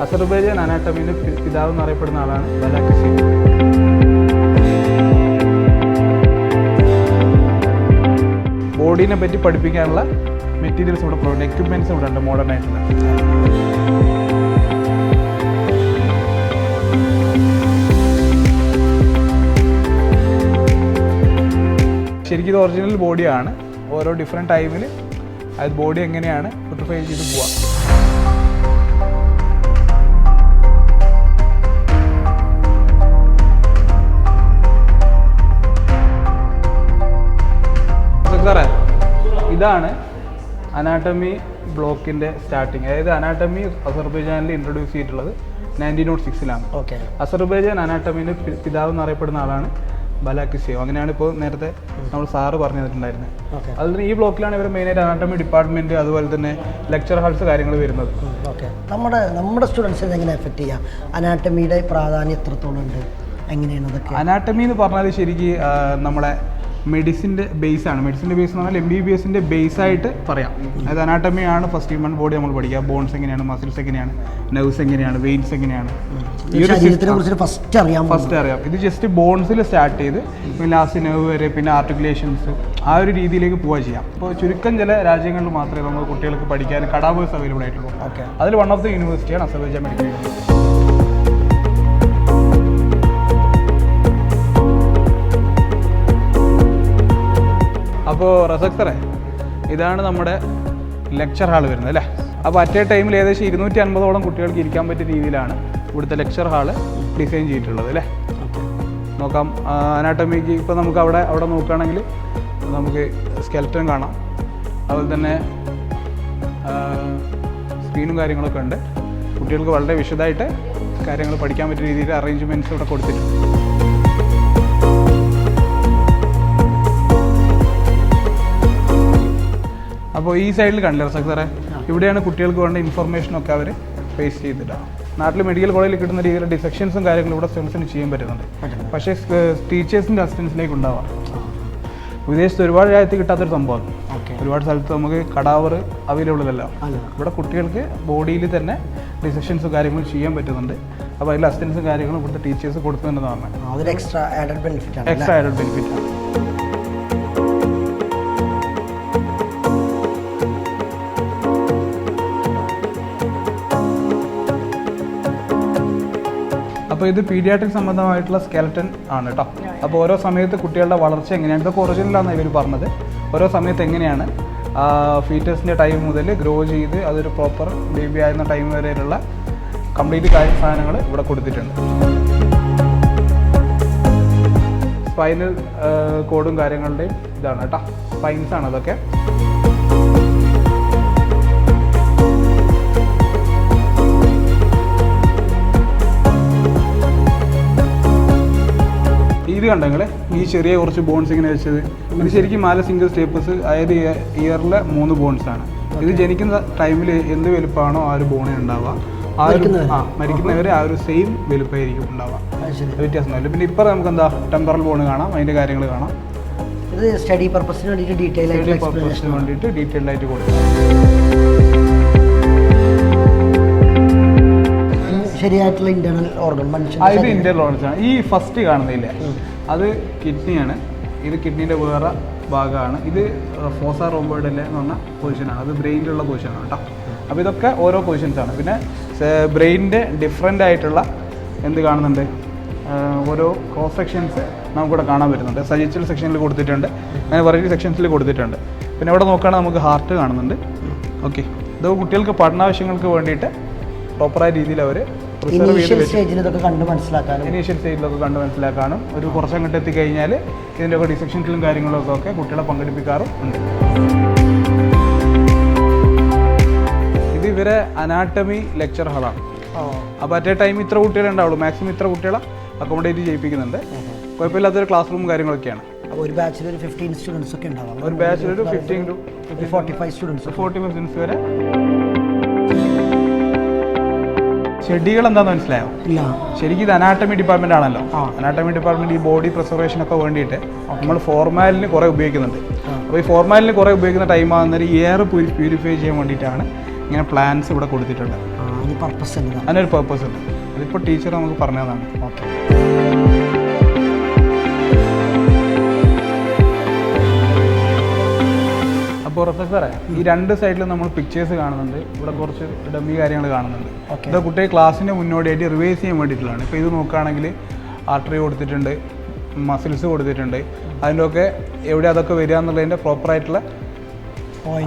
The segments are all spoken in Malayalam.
അസർബൈജാൻ അനാട്ടമിയുടെ പിതാവ് എന്നറിയപ്പെടുന്ന ആളാണ് ബലാക്കിസി. ബോഡീനെ പറ്റി പഠിപ്പിക്കാനുള്ള മെറ്റീരിയൽസ് ഇവിടെ പ്രൊവൈഡ്, എക്യുപ്മെൻറ്റ്സ് ഇവിടെ ഉണ്ട് മോഡേൺ ആയിട്ടുള്ള. ശരിക്കും ഇത് ഒറിജിനൽ ബോഡിയാണ്. ഓരോ ഡിഫറെൻറ്റ് ടൈമിൽ അത് ബോഡി എങ്ങനെയാണ് പുട്രിഫൈ ചെയ്ത് പോവുക. സാറേ, ഇതാണ് അനാട്ടമി ബ്ലോക്കിൻ്റെ സ്റ്റാർട്ടിങ്. അതായത് അനാട്ടമി അസർബൈജാനിൽ ഇൻട്രൊഡ്യൂസ് ചെയ്തിട്ടുള്ളത് 1906-ലാണ്. ഓക്കെ. അസർബൈജാൻ അനാട്ടമിൻ്റെ പിതാവ് എന്നറിയപ്പെടുന്ന ആളാണ് ബലാക്കിസിയോ. അങ്ങനെയാണ് ഇപ്പോൾ നേരത്തെ നമ്മൾ സാറ് പറഞ്ഞു തന്നിട്ടുണ്ടായിരുന്നത്. അതുപോലെ ഈ ബ്ലോക്കിലാണ് ഇവർ മെയിനായിട്ട് അനാട്ടമി ഡിപ്പാർട്ട്മെൻറ്റ്, അതുപോലെ തന്നെ ലെക്ചർ ഹാൾസ് കാര്യങ്ങൾ വരുന്നത്. ഓക്കെ. നമ്മുടെ സ്റ്റുഡൻസിനെ എങ്ങനെ എഫക്റ്റ് ചെയ്യാം? അനാട്ടമിയുടെ പ്രാധാന്യം എത്രത്തോളം ഉണ്ട്, എങ്ങനെയാണ് അതൊക്കെ? അനാട്ടമി എന്ന് പറഞ്ഞാൽ ശരിക്കും നമ്മളെ മെഡിസിൻ്റെ ബേസാണ്. മെഡിസിൻ്റെ ബേസ് എന്ന് പറഞ്ഞാൽ MBBSൻ്റെ ബേസായിട്ട് പറയാം. അതായത് അനാട്ടമിയാണ് ഫസ്റ്റ് ഹ്യൂമൻ ബോഡി നമ്മൾ പഠിക്കുക. ബോൺസ് എങ്ങനെയാണ്, മസിൽസ് എങ്ങനെയാണ്, നെർവ്സ് എങ്ങനെയാണ്, വെയിൻസ് എങ്ങനെയാണ്, ഫസ്റ്റ് അറിയാം. ഇത് ജസ്റ്റ് ബോൺസിൽ സ്റ്റാർട്ട് ചെയ്ത് പിന്നെ ലാസ്റ്റ് നെർവ് വരെ, പിന്നെ ആർട്ടിക്കുലേഷൻസ്, ആ ഒരു രീതിയിലേക്ക് പോവുക ചെയ്യാം. ഇപ്പോൾ ചുരുക്കം ചില രാജ്യങ്ങളിൽ മാത്രമേ നമ്മൾ കുട്ടികൾക്ക് പഠിക്കാൻ കടാവേഴ്സ് അവൈലബിൾ ആയിട്ടുള്ളൂ. അതിൽ വൺ ഓഫ് ദി യൂണിവേഴ്സിറ്റിയാണ് അസർബൈജാൻ മെഡിക്കൽ യൂണിവേഴ്സിറ്റി. അപ്പോൾ റസക് സാറേ, ഇതാണ് നമ്മുടെ ലെക്ചർ ഹാൾ വരുന്നത് അല്ലേ? അപ്പോൾ അറ്റ് എ ടൈമിൽ ഏകദേശം 250ഓളം കുട്ടികൾക്ക് ഇരിക്കാൻ പറ്റിയ രീതിയിലാണ് ഇവിടുത്തെ ലെക്ചർ ഹാള് ഡിസൈൻ ചെയ്തിട്ടുള്ളത് അല്ലേ? നോക്കാം. അനാട്ടമിക്ക് ഇപ്പോൾ നമുക്ക് അവിടെ നോക്കുകയാണെങ്കിൽ നമുക്ക് സ്കെൽറ്റൻ കാണാം. അതുപോലെ തന്നെ സ്ക്രീനും കാര്യങ്ങളൊക്കെ ഉണ്ട്. കുട്ടികൾക്ക് വളരെ വിശദമായിട്ട് കാര്യങ്ങൾ പഠിക്കാൻ പറ്റിയ രീതിയിൽ അറേഞ്ച്മെൻറ്റ്സ് ഇവിടെ കൊടുത്തിട്ടുണ്ട്. അപ്പോൾ ഈ സൈഡിൽ കണ്ടില്ല റസക് സാറേ, ഇവിടെയാണ് കുട്ടികൾക്ക് വേണ്ട ഇൻഫർമേഷനൊക്കെ അവർ ഫേസ് ചെയ്തിട്ടാണ്. നാട്ടിൽ മെഡിക്കൽ കോളേജിൽ കിട്ടുന്ന രീതിയിൽ ഡിസെക്ഷൻസും കാര്യങ്ങളും ഇവിടെ സ്റ്റുഡൻസിന് ചെയ്യാൻ പറ്റുന്നുണ്ട്. പക്ഷേ ടീച്ചേഴ്സിൻ്റെ അസിസ്റ്റൻസിലേക്ക് ഉണ്ടാവാം. വിദേശത്ത് ഒരുപാട് രാജ്യത്ത് കിട്ടാത്തൊരു സംഭവമാണ്. ഒരുപാട് സ്ഥലത്ത് നമുക്ക് കടാവർ അവൈലബിൾ അല്ല. ഇവിടെ കുട്ടികൾക്ക് ബോഡിയിൽ തന്നെ ഡിസെക്ഷൻസും കാര്യങ്ങളും ചെയ്യാൻ പറ്റുന്നുണ്ട്. അപ്പോൾ അതിൽ അസിസ്റ്റൻസും കാര്യങ്ങളും ഇവിടുത്തെ ടീച്ചേഴ്സ് കൊടുക്കുന്നുണ്ടെന്ന് പറഞ്ഞാൽ എക്സ്ട്രാ ആഡഡ് ബെനിഫിറ്റ് ആണ്. അപ്പോൾ ഇത് പീഡിയാട്രിക് സംബന്ധമായിട്ടുള്ള സ്കെലറ്റൻ ആണ് കേട്ടോ. അപ്പോൾ ഓരോ സമയത്ത് കുട്ടികളുടെ വളർച്ച എങ്ങനെയാണ്, ഇതൊക്കെ ഒറിജിനലാണെന്ന് ഇവർ പറഞ്ഞത്. ഓരോ സമയത്ത് എങ്ങനെയാണ് ഫീറ്റസിൻ്റെ ടൈം മുതൽ ഗ്രോ ചെയ്ത് അതൊരു പ്രോപ്പർ ബേബി ആയിരുന്ന ടൈം വരെയുള്ള കംപ്ലീറ്റ് സാധനങ്ങൾ ഇവിടെ കൊടുത്തിട്ടുണ്ട്. സ്പൈനൽ കോഡും കാര്യങ്ങളുടെയും ഇതാണ് കേട്ടോ, സ്പൈൻസാണ് അതൊക്കെ. ഇത് കണ്ടെങ്കിൽ ഈ ചെറിയ കുറച്ച് ബോൺസ് ഇങ്ങനെ വെച്ചത്, ഇത് ശരിക്കും 4 സിംഗിൾ സ്റ്റേപ്പേഴ്സ്, അതായത് ഇയറിലെ 3 ബോൺസാണ്. ഇത് ജനിക്കുന്ന ടൈമിൽ എന്ത് വലുപ്പമാണോ ആ ഒരു ബോണിന് ഉണ്ടാവുക, മരിക്കുന്നവരെ ആ ഒരു സെയിം വലുപ്പമായിരിക്കും ഉണ്ടാവുക, വ്യത്യാസമൊന്നുമില്ല. പിന്നെ ഇപ്പോൾ നമുക്ക് എന്താ ടെമ്പറൽ ബോൺ കാണാം, അതിൻ്റെ കാര്യങ്ങൾ കാണാം. ഇത് സ്റ്റഡി പർപ്പസിന് വേണ്ടിയിട്ട് ഡീറ്റെയിൽഡ് ആയിട്ട് കൊടുക്കും. ശരിയായിട്ടുള്ള ഇന്റേണൽ ഓർഗൻ ഇത് ഇന്റേണൽ ഓർഗൻസ് ആണ്. ഈ ഫസ്റ്റ് കാണുന്നില്ല, അത് കിഡ്നിയാണ്. ഇത് കിഡ്നീൻ്റെ വേറെ ഭാഗമാണ്. ഇത് ഫോസ റോംബോയിഡല്ലേ എന്ന് പറഞ്ഞ പൊസിഷനാണ്. അത് ബ്രെയിനിലുള്ള പൊസിഷനാണ് കേട്ടോ. അപ്പോൾ ഇതൊക്കെ ഓരോ പൊസിഷൻസാണ്. പിന്നെ ബ്രെയിനിൻ്റെ ഡിഫറെൻ്റ് ആയിട്ടുള്ള എന്ത് കാണുന്നുണ്ട്, ഓരോ ക്രോസ് സെക്ഷൻസ് നമുക്കിവിടെ കാണാൻ പറ്റുന്നുണ്ട്. സജിച്ചൽ സെക്ഷനിൽ കൊടുത്തിട്ടുണ്ട്, അങ്ങനെ വെറൈറ്റി സെക്ഷൻസിൽ കൊടുത്തിട്ടുണ്ട്. പിന്നെ ഇവിടെ നോക്കുകയാണെങ്കിൽ നമുക്ക് ഹാർട്ട് കാണുന്നുണ്ട്. ഓക്കെ, ഇത് കുട്ടികൾക്ക് പഠനാവശ്യങ്ങൾക്ക് വേണ്ടിയിട്ട് പ്രോപ്പറായ രീതിയിൽ അവർ ഇനീഷ്യൽ സ്റ്റേജിലൊക്കെ കണ്ട് മനസ്സിലാക്കാനും ഒരു കുറച്ചങ്ങോട്ട് എത്തിക്കഴിഞ്ഞാൽ ഇതിൻ്റെ ഒക്കെ ഡിസെക്ഷൻസിലും കാര്യങ്ങളൊക്കെ കുട്ടികളെ പങ്കെടുപ്പിക്കാറും ഉണ്ട്. ഇത് ഇവരെ അനാട്ടമി ലെക്ചർ ഹാളാണ്. അപ്പോൾ അറ്റ് എ ടൈം ഇത്ര കുട്ടികളെ ഉണ്ടാവുള്ളൂ, മാക്സിമം ഇത്ര കുട്ടികളെ അക്കോമഡേറ്റ് ചെയ്യിപ്പിക്കുന്നുണ്ട്. കുഴപ്പമില്ലാത്തൊരു ക്ലാസ് റൂം കാര്യങ്ങളൊക്കെയാണ്. ഒരു ബാച്ചിൽ ഒരു 15 സ്റ്റുഡൻസ് ഒക്കെ ഉണ്ടാവും. ഒരു ബാച്ചിൽ ഒരു 15 to 45 സ്റ്റുഡൻസ് വരെ. ഷെഡ്യൂൾ എന്താണെന്ന് മനസ്സിലായോ? ഇല്ല. ശരിക്കും ഇത് അനാട്ടമി ഡിപ്പാർട്ട്മെന്റ് ആണല്ലോ. അനാട്ടമി ഡിപ്പാർട്ട്മെന്റ് ഈ ബോഡി പ്രിസർവേഷൻ ഒക്കെ വേണ്ടിയിട്ട് നമ്മൾ ഫോർമാലിന് കുറേ ഉപയോഗിക്കുന്നുണ്ട്. അപ്പോൾ ഈ ഫോർമാലിന് കുറേ ഉപയോഗിക്കുന്ന ടൈം ആകുന്നേരം എയർ പ്യൂരിഫൈ ചെയ്യാൻ വേണ്ടിയിട്ടാണ് ഇങ്ങനെ പ്ലാൻസ് ഇവിടെ കൊടുത്തിട്ടുണ്ട്. അത് പർപ്പസ് ഉണ്ട്. അതിനൊരു പർപ്പസ് ഉണ്ട്. അതിപ്പോൾ ടീച്ചർ നമുക്ക് പറഞ്ഞതാണ്. ഓക്കെ. അപ്പോൾ റഫീഖ് സാറേ, ഈ രണ്ട് സൈഡിലും നമ്മൾ പിക്ചേഴ്സ് കാണുന്നുണ്ട്. ഇവിടെ കുറച്ച് ഡമ്മി കാര്യങ്ങൾ കാണുന്നുണ്ട്. ഇത് കുട്ടിയെ ക്ലാസ്സിൻ്റെ മുന്നോടിയായിട്ട് റിവൈസ് ചെയ്യാൻ വേണ്ടിയിട്ടുള്ളതാണ്. ഇപ്പോൾ ഇത് നോക്കുകയാണെങ്കിൽ ആർട്ടറി കൊടുത്തിട്ടുണ്ട്, മസിൽസ് കൊടുത്തിട്ടുണ്ട്. അതിൻ്റെയൊക്കെ എവിടെ അതൊക്കെ വരിക എന്നുള്ളതിൻ്റെ പ്രോപ്പറായിട്ടുള്ള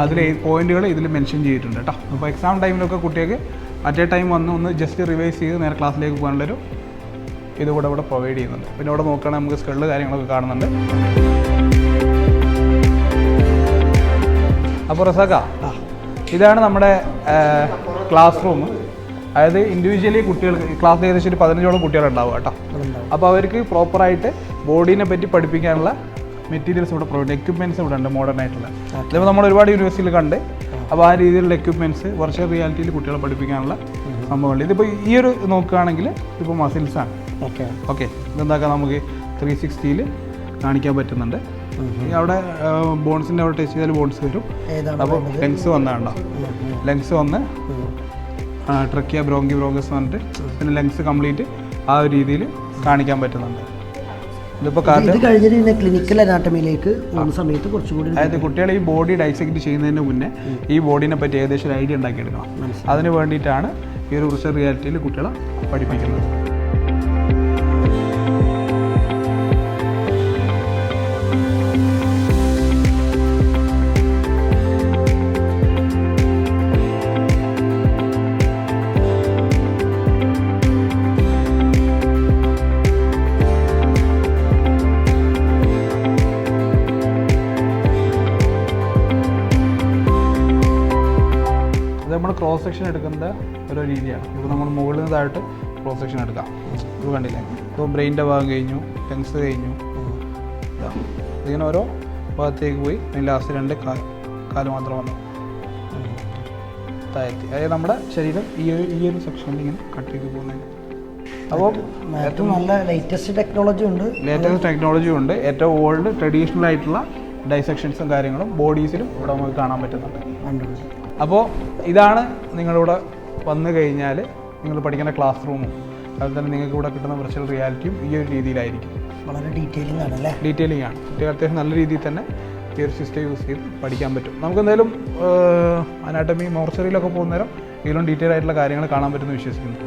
അതിൽ പോയിന്റുകൾ ഇതിൽ മെൻഷൻ ചെയ്തിട്ടുണ്ട് കേട്ടോ. അപ്പോൾ എക്സാം ടൈമിലൊക്കെ കുട്ടികൾക്ക് അറ്റ് എ ടൈം വന്ന് ഒന്ന് ജസ്റ്റ് റിവൈസ് ചെയ്ത് നേരെ ക്ലാസ്സിലേക്ക് പോകാനുള്ളൊരു ഇതുകൂടെ ഇവിടെ പ്രൊവൈഡ് ചെയ്യുന്നുണ്ട്. പിന്നെ ഇവിടെ നോക്കുകയാണെങ്കിൽ നമുക്ക് സ്കെള്ള് കാര്യങ്ങളൊക്കെ കാണുന്നുണ്ട്. അപ്പോൾ റസാക്ക, ഇതാണ് നമ്മുടെ ക്ലാസ് റൂം. അതായത് ഇൻഡിവിജ്വലി കുട്ടികൾക്ക് ക്ലാസ്സിൽ ഏകദേശം ഒരു 15ഓളം കുട്ടികളുണ്ടാവും കേട്ടോ. അപ്പോൾ അവർക്ക് പ്രോപ്പറായിട്ട് ബോഡീനെ പറ്റി പഠിപ്പിക്കാനുള്ള മെറ്റീരിയൽസ് ഇവിടെ പ്രൊവൈഡ്, എക്യുപ്മെൻറ്റ്സ് ഇവിടെ ഉണ്ട് മോഡേൺ ആയിട്ടുള്ള. ഇതിപ്പോൾ നമ്മൾ ഒരുപാട് യൂണിവേഴ്സിറ്റിയിൽ കണ്ട്. അപ്പോൾ ആ രീതിയിലുള്ള എക്യുപ്മെൻറ്റ്സ് വെർച്വൽ റിയാലിറ്റിയിൽ കുട്ടികളെ പഠിപ്പിക്കാനുള്ള സംഭവമുണ്ട്. ഇതിപ്പോൾ ഈ ഒരു നോക്കുകയാണെങ്കിൽ ഇപ്പോൾ മസിൽസാണ്. ഓക്കെ, ഇതെന്താക്കാം നമുക്ക് 360യിൽ കാണിക്കാൻ പറ്റുന്നുണ്ട്. അവിടെ ബോൺസിൻ്റെ അവിടെ ടച്ച് ചെയ്താൽ ബോൺസ് വരും. അപ്പോൾ ലെങ്സ് വന്നാണ്ടോ, ലെങ്സ് വന്ന് ട്രക്കിയ ബ്രോങ്കസ് വന്നിട്ട് പിന്നെ ലെങ്സ് കംപ്ലീറ്റ് ആ ഒരു രീതിയിൽ കാണിക്കാൻ പറ്റുന്നുണ്ട്. ഇതിപ്പോൾ ക്ലിനിക്കൽ അനാട്ടമിയിലേക്ക് പോകുന്ന സമയത്ത് കുറച്ചുകൂടി, അതായത് കുട്ടികളെ ഈ ബോഡി ഡൈസെക്ട് ചെയ്യുന്നതിന് മുന്നേ ഈ ബോഡീനെ പറ്റി ഏകദേശം ഒരു ഐഡിയ ഉണ്ടാക്കിയെടുക്കണം. അതിന് വേണ്ടിയിട്ടാണ് ഈ ഒരു വിർച്വൽ റിയാലിറ്റിയിൽ കുട്ടികളെ പഠിപ്പിക്കുന്നത്. നമ്മൾ ക്രോസ് സെക്ഷൻ എടുക്കുന്ന ഒരു രീതിയാണ്. ഇപ്പോൾ നമ്മൾ മുകളിൽ നിന്ന് താഴോട്ട് ക്രോസ് സെക്ഷൻ എടുക്കാം. ഇത് കണ്ടില്ലേ, ഇപ്പോൾ ബ്രെയിനിൻ്റെ ഭാഗം കഴിഞ്ഞു, ലെങ്സ് കഴിഞ്ഞു, ഇതിങ്ങനെ ഓരോ ഭാഗത്തേക്ക് പോയി ലാസ്റ്റ് 2 കാല് മാത്രം വന്നു താഴ്ത്തി. അതായത് നമ്മുടെ ശരീരം ഈ ഒരു സെക്ഷനിൽ ഇങ്ങനെ കട്ട് ചെയ്ത് പോകുന്നതിന്. അപ്പോൾ ഏറ്റവും നല്ല ലേറ്റസ്റ്റ് ടെക്നോളജി ഉണ്ട്. ഏറ്റവും ഓൾഡ് ട്രഡീഷണൽ ആയിട്ടുള്ള ഡൈസെക്ഷൻസും കാര്യങ്ങളും ബോഡീസിലും ഇവിടെ നമുക്ക് കാണാൻ പറ്റുന്നുണ്ട്. അപ്പോൾ ഇതാണ് നിങ്ങളിവിടെ വന്നു കഴിഞ്ഞാൽ നിങ്ങൾ പഠിക്കുന്ന ക്ലാസ് റൂമും അതുപോലെ തന്നെ നിങ്ങൾക്ക് ഇവിടെ കിട്ടുന്ന വിർച്വൽ റിയാലിറ്റിയും ഈ ഒരു രീതിയിലായിരിക്കും. വളരെ ഡീറ്റെയിലിംഗ് ആണ്. കുട്ടികൾ അത്യാവശ്യം നല്ല രീതിയിൽ തന്നെ ഈ ഒരു സിസ്റ്റം യൂസ് ചെയ്ത് പഠിക്കാൻ പറ്റും. നമുക്ക് എന്തായാലും അനാട്ടമി മോർച്ചറിയിലൊക്കെ പോകുന്ന നേരം ഇതിലും ഡീറ്റെയിൽ ആയിട്ടുള്ള കാര്യങ്ങൾ കാണാൻ പറ്റുമെന്ന് വിശ്വസിക്കുന്നു.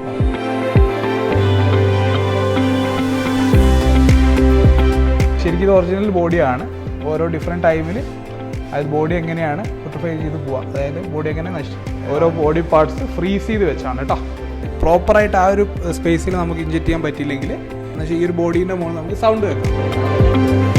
ശരിക്കും ഇത് ഒറിജിനൽ ബോഡിയാണ്. ഓരോ ഡിഫറെൻറ്റ് ടൈമിൽ അതായത് ബോഡി എങ്ങനെയാണ് ഫോട്ടോഫൈ ചെയ്ത് പോവുക, അതായത് ബോഡി എങ്ങനെ ഓരോ ബോഡി പാർട്സ് ഫ്രീസ് ചെയ്ത് വെച്ചാണ് കേട്ടോ. പ്രോപ്പറായിട്ട് ആ ഒരു സ്പേസിൽ നമുക്ക് ഇൻജെക്റ്റ് ചെയ്യാൻ പറ്റിയില്ലെങ്കിൽ എന്നുവെച്ചാൽ ഈ ഒരു ബോഡീൻ്റെ മുകളിൽ നമുക്ക് സൗണ്ട് വെക്കാം.